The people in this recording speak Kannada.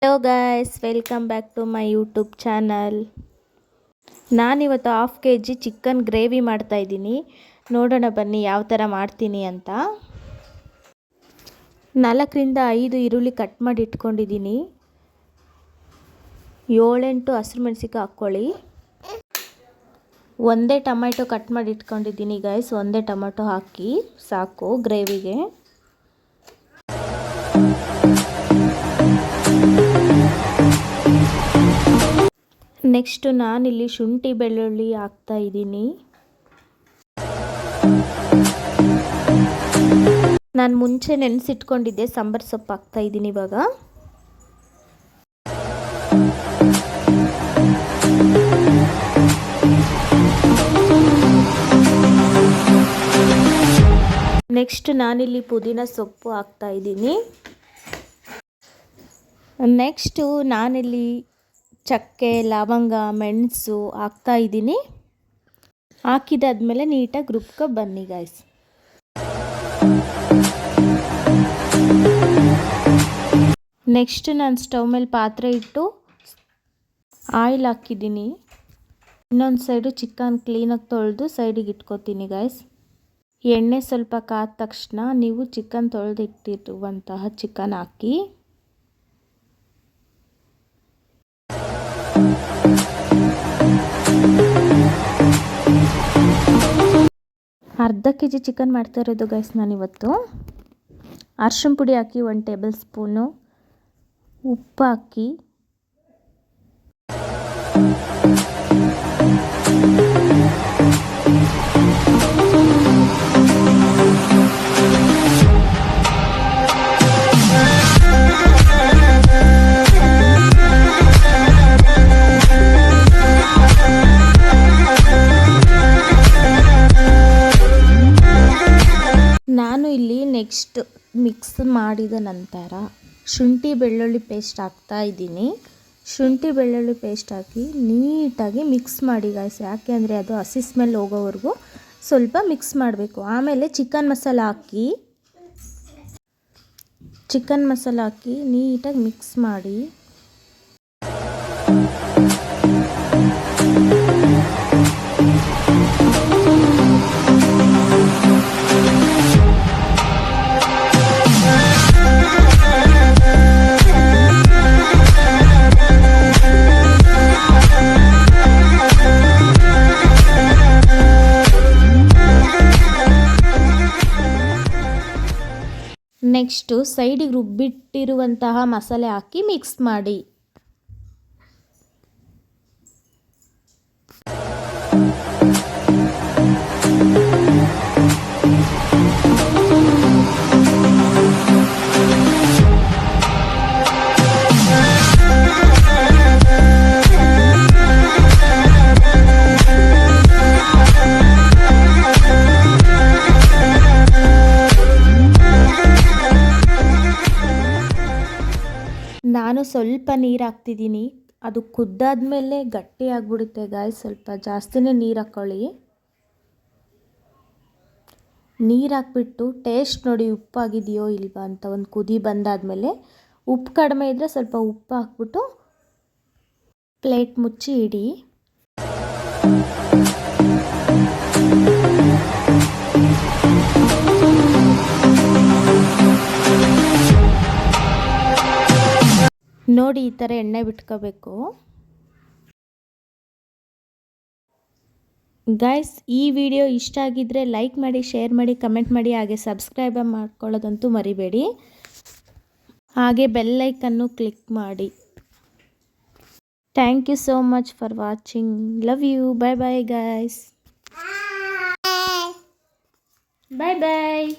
Hello guys, welcome back to my YouTube channel. ನಾನಿವತ್ತು 1/2 kg ಚಿಕನ್ ಗ್ರೇವಿ ಮಾಡ್ತಾಯಿದ್ದೀನಿ. ನೋಡೋಣ ಬನ್ನಿ ಯಾವ ಥರ ಮಾಡ್ತೀನಿ ಅಂತ. 4 ರಿಂದ 5 ಈರುಳ್ಳಿ ಕಟ್ ಮಾಡಿ ಇಟ್ಕೊಂಡಿದ್ದೀನಿ. 7-8 ಹಸಿರು ಮೆಣಸಿನಕಾಯಿ ಹಾಕ್ಕೊಳ್ಳಿ. ಒಂದೇ ಟೊಮೆಟೊ ಕಟ್ ಮಾಡಿ ಇಟ್ಕೊಂಡಿದ್ದೀನಿ ಗೈಸ್. ಒಂದೇ ಟೊಮೆಟೊ ಹಾಕಿ ಸಾಕು ಗ್ರೇವಿಗೆ. ನೆಕ್ಸ್ಟ್ ನಾನಿಲ್ಲಿ ಶುಂಠಿ ಬೆಳ್ಳುಳ್ಳಿ ಹಾಕ್ತಾ ಇದ್ದೀನಿ. ನಾನು ಮುಂಚೆ ನೆನೆಸಿಟ್ಕೊಂಡಿದ್ದೆ ಸಾಂಬಾರು ಸೊಪ್ಪು ಹಾಕ್ತಾ ಇದ್ದೀನಿ ಇವಾಗ. ನೆಕ್ಸ್ಟ್ ನಾನಿಲ್ಲಿ ಪುದೀನ ಸೊಪ್ಪು ಹಾಕ್ತಾ ಇದ್ದೀನಿ. ನೆಕ್ಸ್ಟು ನಾನಿಲ್ಲಿ ಚಕ್ಕೆ, ಲವಂಗ, ಮೆಣಸು ಹಾಕ್ತಾ ಇದ್ದೀನಿ. ಹಾಕಿದಾದ್ಮೇಲೆ ನೀಟಾಗಿ ರುಬ್ಕೊ ಬನ್ನಿ ಗಾಯ್ಸ್. ನೆಕ್ಸ್ಟ್ ನಾನು ಸ್ಟವ್ ಮೇಲೆ ಪಾತ್ರೆ ಇಟ್ಟು ಆಯಿಲ್ ಹಾಕಿದ್ದೀನಿ. ಇನ್ನೊಂದು ಸೈಡು ಚಿಕನ್ ಕ್ಲೀನಾಗಿ ತೊಳೆದು ಸೈಡಿಗೆ ಇಟ್ಕೊತೀನಿ ಗಾಯ್ಸ್. ಎಣ್ಣೆ ಸ್ವಲ್ಪ ಕಾದ ತಕ್ಷಣ ನೀವು ಚಿಕನ್ ತೊಳೆದಿಟ್ಟಿರುವಂತಹ ಚಿಕನ್ ಹಾಕಿ ಅರ್ಧ kg ಚಿಕನ್ ಮಾಡ್ತಾ ಇರೋದು ಗೈಸ್ ನಾನಿವತ್ತು. ಅರಿಶಿನ ಪುಡಿ ಹಾಕಿ 1 ಟೇಬಲ್ ಸ್ಪೂನು, ಉಪ್ಪು ಹಾಕಿ ನಾನು ಇಲ್ಲಿ ನೆಕ್ಸ್ಟ್ ಮಿಕ್ಸ್ ಮಾಡಿದ ನಂತರ ಶುಂಠಿ ಬೆಳ್ಳುಳ್ಳಿ ಪೇಸ್ಟ್ ಹಾಕ್ತಾ ಇದ್ದೀನಿ. ಶುಂಠಿ ಬೆಳ್ಳುಳ್ಳಿ ಪೇಸ್ಟ್ ಹಾಕಿ ನೀಟಾಗಿ ಮಿಕ್ಸ್ ಮಾಡಿ ಗಾಯ್ಸ್. ಯಾಕೆ ಅಂದರೆ ಅದು ಹಸಿ ಸ್ಮೆಲ್ ಹೋಗೋವರೆಗೂ ಸ್ವಲ್ಪ ಮಿಕ್ಸ್ ಮಾಡಬೇಕು. ಆಮೇಲೆ ಚಿಕನ್ ಮಸಾಲ ಹಾಕಿ ನೀಟಾಗಿ ಮಿಕ್ಸ್ ಮಾಡಿ ನೆಕ್ಸ್ಟು ಸೈಡಿಗೆ ರುಬ್ಬಿಟ್ಟಿರುವಂತಹ ಮಸಾಲೆ ಹಾಕಿ ಮಿಕ್ಸ್ ಮಾಡಿ. ನಾನು ಸ್ವಲ್ಪ ನೀರು ಹಾಕ್ತಿದ್ದೀನಿ. ಅದು ಕುದ್ದಾದ್ಮೇಲೆ ಗಟ್ಟಿ ಆಗಿಬಿಡುತ್ತೆ ಗಾಯ್ಸ್. ಸ್ವಲ್ಪ ಜಾಸ್ತಿನೇ ನೀರು ಹಾಕ್ಕೊಳ್ಳಿ. ನೀರು ಹಾಕ್ಬಿಟ್ಟು ಟೇಸ್ಟ್ ನೋಡಿ ಉಪ್ಪಾಗಿದೆಯೋ ಇಲ್ವಾ ಅಂತ ಒಂದು ಕುದಿ ಬಂದಾದಮೇಲೆ ಉಪ್ಪು ಕಡಿಮೆ ಇದ್ದರೆ ಸ್ವಲ್ಪ ಉಪ್ಪು ಹಾಕ್ಬಿಟ್ಟು ಪ್ಲೇಟ್ ಮುಚ್ಚಿ ಇಡಿ. ನೋಡಿ ಈ ಥರ ಎಣ್ಣೆ ಬಿಟ್ಕೋಬೇಕು ಗೈಸ್. ಈ ವಿಡಿಯೋ ಇಷ್ಟ ಆಗಿದ್ದರೆ ಲೈಕ್ ಮಾಡಿ, ಶೇರ್ ಮಾಡಿ, ಕಮೆಂಟ್ ಮಾಡಿ, ಹಾಗೆ ಸಬ್ಸ್ಕ್ರೈಬ್ ಮಾಡ್ಕೊಳ್ಳೋದಂತೂ ಮರಿಬೇಡಿ. ಹಾಗೆ ಬೆಲ್ ಐಕನ್ನು ಕ್ಲಿಕ್ ಮಾಡಿ. Thank you so much for watching. Love you. Bye bye guys. Bye bye.